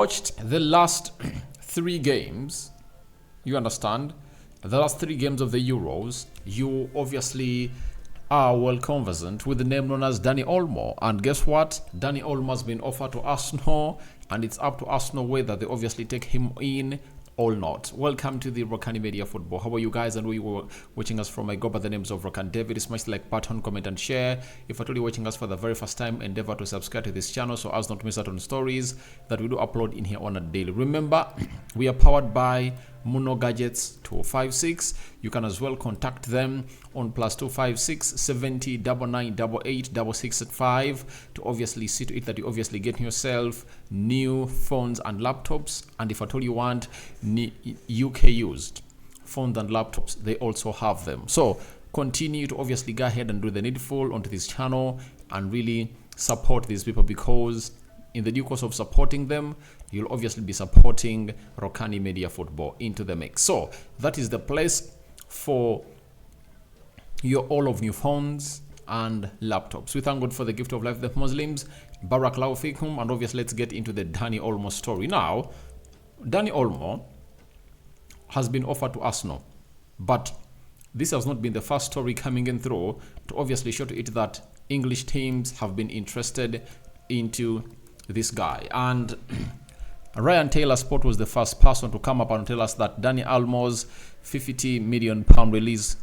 Watched the last three games, you understand, the last three games of the Euros, you obviously are well conversant with the name known as Dani Olmo. And guess what? Dani Olmo has been offered to Arsenal, and it's up to Arsenal whether they obviously take him in or not. Welcome to the Rokani Media Football. How are you guys? And we were watching us from, I go by the names of Rokani David. Smash the like button, comment and share. If you're totally watching us for the very first time, endeavor to subscribe to this channel so as not to miss out on stories that we do upload in here on a daily. Remember, we are powered by Muno Gadgets 256. You can as well contact them on +256 70 9988 6685 to obviously see to it that you obviously get yourself new phones and laptops. And if at all you want UK used phones and laptops, they also have them. So continue to obviously go ahead and do the needful onto this channel and really support these people, because in the due course of supporting them, you'll obviously be supporting Rokani Media Football into the mix. So that is the place for your all of new phones and laptops. We thank God for the gift of life, the Muslims. Barakallahu fikum. And obviously, let's get into the Dani Olmo story. Now, Dani Olmo has been offered to Arsenal, but this has not been the first story coming in through to obviously show to it that English teams have been interested into this guy. And Ryan Taylor Sport was the first person to come up and tell us that Dani Olmo's £50 million release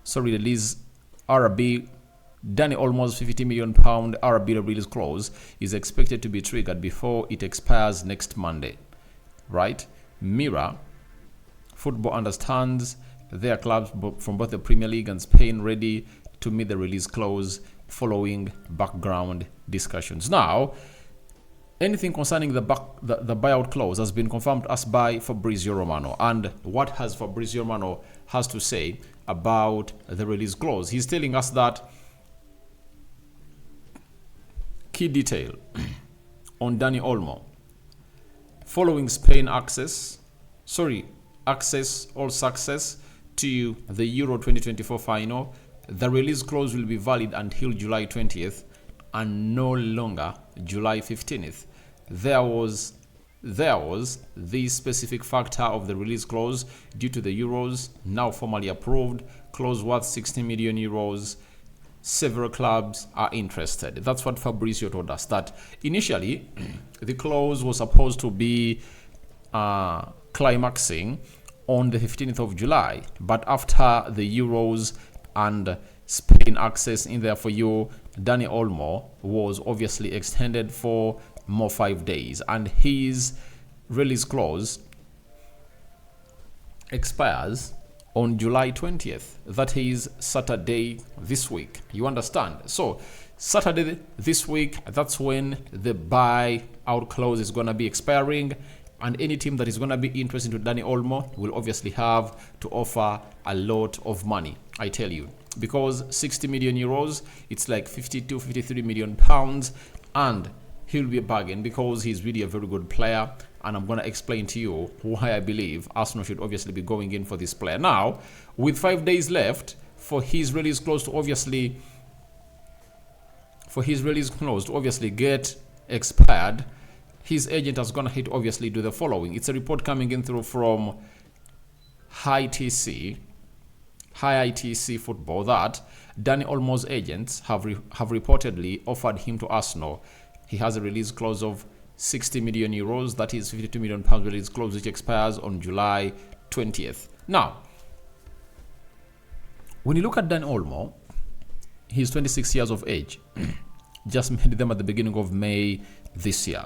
RB, Dani Olmo's £50 million RB release clause is expected to be triggered before it expires next Monday. Right? Mirror Football understands their clubs from both the Premier League and Spain ready to meet the release clause following background discussions. Now, anything concerning the buyout clause has been confirmed to us by Fabrizio Romano. And what has Fabrizio Romano has to say about the release clause? He's telling us that key detail on Dani Olmo. Following Spain access or success to the Euro 2024 final, the release clause will be valid until July 20th and no longer July 15th. There was the specific factor of the release clause due to the Euros, now formally approved, clause worth 60 million euros. Several clubs are interested. That's what Fabrizio told us, that initially the clause was supposed to be climaxing on the 15th of July, but after the Euros and Spain access in there for you, Dani Olmo was obviously extended for more 5 days, and his release clause expires on July 20th. That is Saturday this week. You understand? So Saturday this week, that's when the buyout clause is going to be expiring, and any team that is going to be interested in Dani Olmo will obviously have to offer a lot of money, I tell you, because 60 million euros, it's like 53 million pounds, and he'll be a bargain because he's really a very good player. And I'm going to explain to you why I believe Arsenal should obviously be going in for this player. Now, with 5 days left for his release clause to obviously get expired, his agent is going to hit obviously do the following. It's a report coming in through from High ITC Football that Dani Olmo's agents have reportedly offered him to Arsenal. He has a release clause of 60 million euros, that is 52 million pounds release clause, which expires on July 20th. Now, when you look at Dani Olmo, he's 26 years of age. Just made them at the beginning of May this year.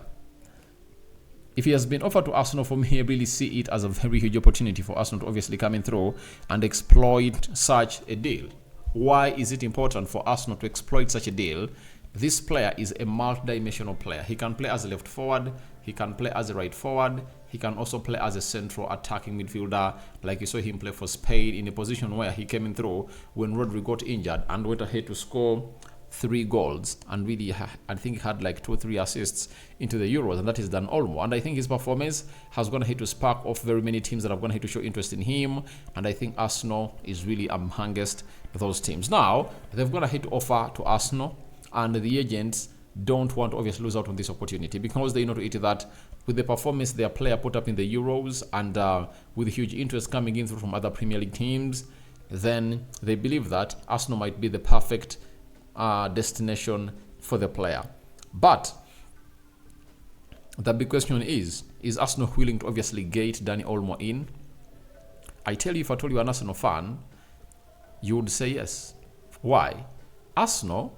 If he has been offered to Arsenal, for me, I really see it as a very huge opportunity for Arsenal to obviously come in through and exploit such a deal. Why is it important for Arsenal to exploit such a deal? This player is a multi-dimensional player. He can play as a left forward, he can play as a right forward, he can also play as a central attacking midfielder, like you saw him play for Spain in a position where he came in through when Rodri got injured and went ahead to score 3 goals, and really I think he had like 2 or 3 assists into the Euros, and that is Dani Olmo. And I think his performance has gone ahead to spark off very many teams that have gone ahead to show interest in him, and I think Arsenal is really amongst those teams. Now, they've gone ahead to offer to Arsenal, and the agents don't want to obviously lose out on this opportunity because they know to it that with the performance their player put up in the Euros, and with huge interest coming in from other Premier League teams, then they believe that Arsenal might be the perfect destination for the player. But the big question is Arsenal willing to obviously get Dani Olmo in? I tell you, if I told you an Arsenal fan, you would say yes. Why? Arsenal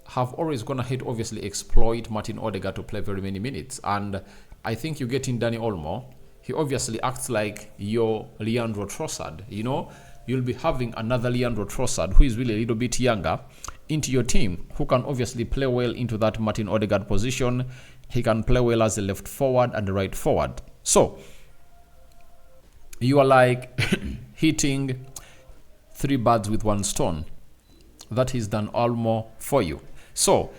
have always gone ahead to obviously exploit Martin Odegaard to play very many minutes. And I think you get in Dani Olmo, he obviously acts like your Leandro Trossard. You know, you'll be having another Leandro Trossard who is really a little bit younger into your team, who can obviously play well into that Martin Odegaard position. He can play well as a left forward and a right forward. So you are like hitting three birds with one stone. That is Dani Olmo for you. So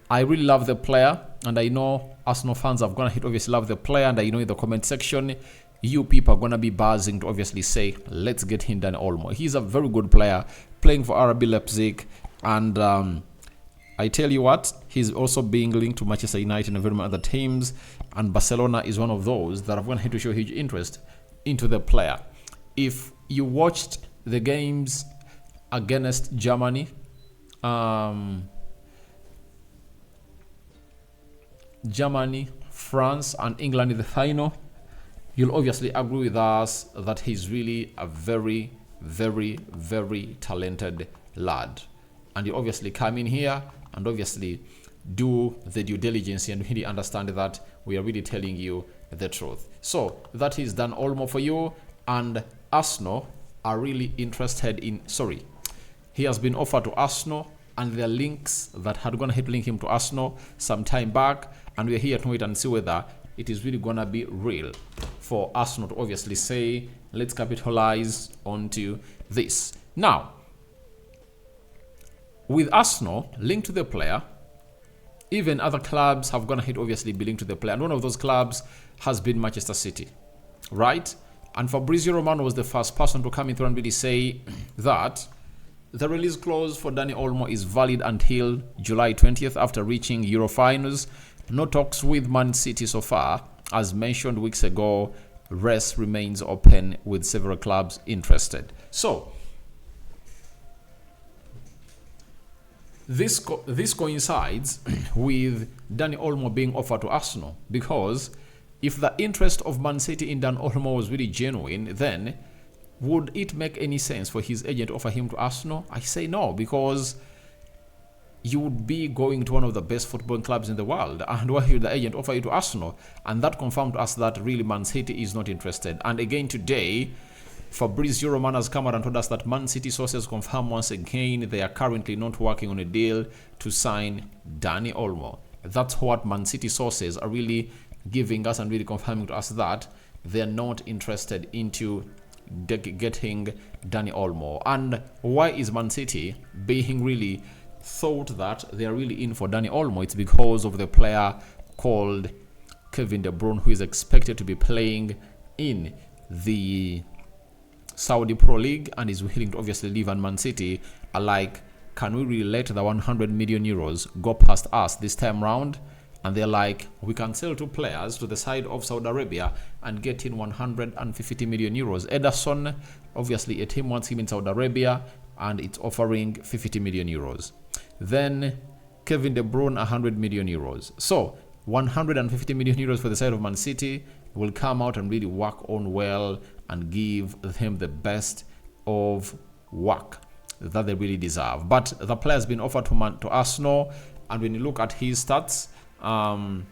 I really love the player, and I know Arsenal fans are gonna obviously love the player, and I know in the comment section you people are gonna be buzzing to obviously say, let's get him Dani Olmo. He's a very good player playing for RB Leipzig, and I tell you what, he's also being linked to Manchester United and very many other teams, and Barcelona is one of those that have gone ahead to show huge interest into the player. If you watched the games against Germany, Germany, France, and England in the final, you'll obviously agree with us that he's really a very, very, very talented lad. And you obviously come in here and obviously do the due diligence and really understand that we are really telling you the truth. So that is Dani Olmo for you, and Arsenal are really interested in, he has been offered to Arsenal, and there are links that had gone ahead to link him to Arsenal some time back, and we're here to wait and see whether it is really gonna be real for Arsenal to obviously say, let's capitalize onto this. Now, with Arsenal linked to the player, even other clubs have gone ahead obviously be linked to the player, and one of those clubs has been Manchester City, right? And Fabrizio Romano was the first person to come in through and really say that the release clause for Dani Olmo is valid until July 20th after reaching Euro finals. No talks with Man City so far. As mentioned weeks ago, race remains open with several clubs interested. So this coincides with Dani Olmo being offered to Arsenal, because if the interest of Man City in Dani Olmo was really genuine, then would it make any sense for his agent to offer him to Arsenal? I say no, because you would be going to one of the best football clubs in the world, and why would the agent offer you to Arsenal? And that confirmed to us that really Man City is not interested. And again today, Fabrizio Romano has come out and told us that Man City sources confirm once again they are currently not working on a deal to sign Dani Olmo. That's what Man City sources are really giving us and really confirming to us, that they're not interested into getting Dani Olmo. And why is Man City being really thought that they are really in for Dani Olmo? It's because of the player called Kevin De Bruyne, who is expected to be playing in the Saudi Pro League and is willing to obviously leave, and Man City are like, can we really let the 100 million euros go past us this time round? And they're like, we can sell two players to the side of Saudi Arabia and get in 150 million euros. Ederson, obviously a team wants him in Saudi Arabia and it's offering 50 million euros. Then Kevin De Bruyne, 100 million euros. So 150 million euros for the side of Man City will come out and really work on well and give them the best of work that they really deserve. But the player has been offered to Arsenal, and when you look at his stats, at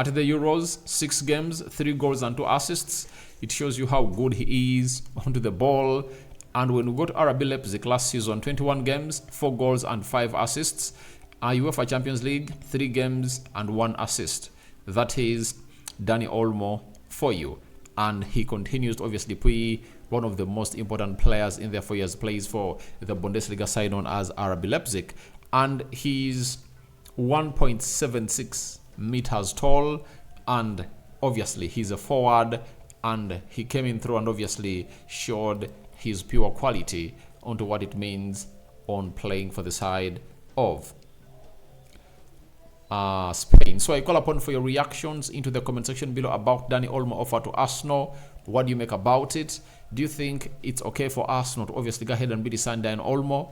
the Euros, 6 games, 3 goals and 2 assists. It shows you how good he is onto the ball. And when we go to RB Leipzig last season, 21 games, 4 goals and 5 assists. UEFA Champions League, 3 games and 1 assist. That is Dani Olmo for you. And he continues to obviously be one of the most important players in their 4 years plays for the Bundesliga side known as RB Leipzig. And he's 1.76 meters tall, and obviously he's a forward, and he came in through and obviously showed his pure quality onto what it means on playing for the side of Spain. So I call upon for your reactions into the comment section below about Dani Olmo offer to Arsenal. What do you make about it? Do you think it's okay for Arsenal to obviously go ahead and be the sign Dani Olmo?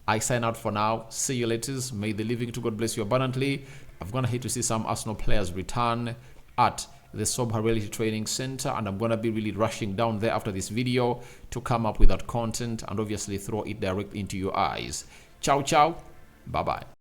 I sign out for now. See you later. May the living to God bless you abundantly. I'm gonna hate to see some Arsenal players return at the Sobha Reality Training Center, and I'm gonna be really rushing down there after this video to come up with that content and obviously throw it direct into your eyes. Ciao, ciao. Bye bye.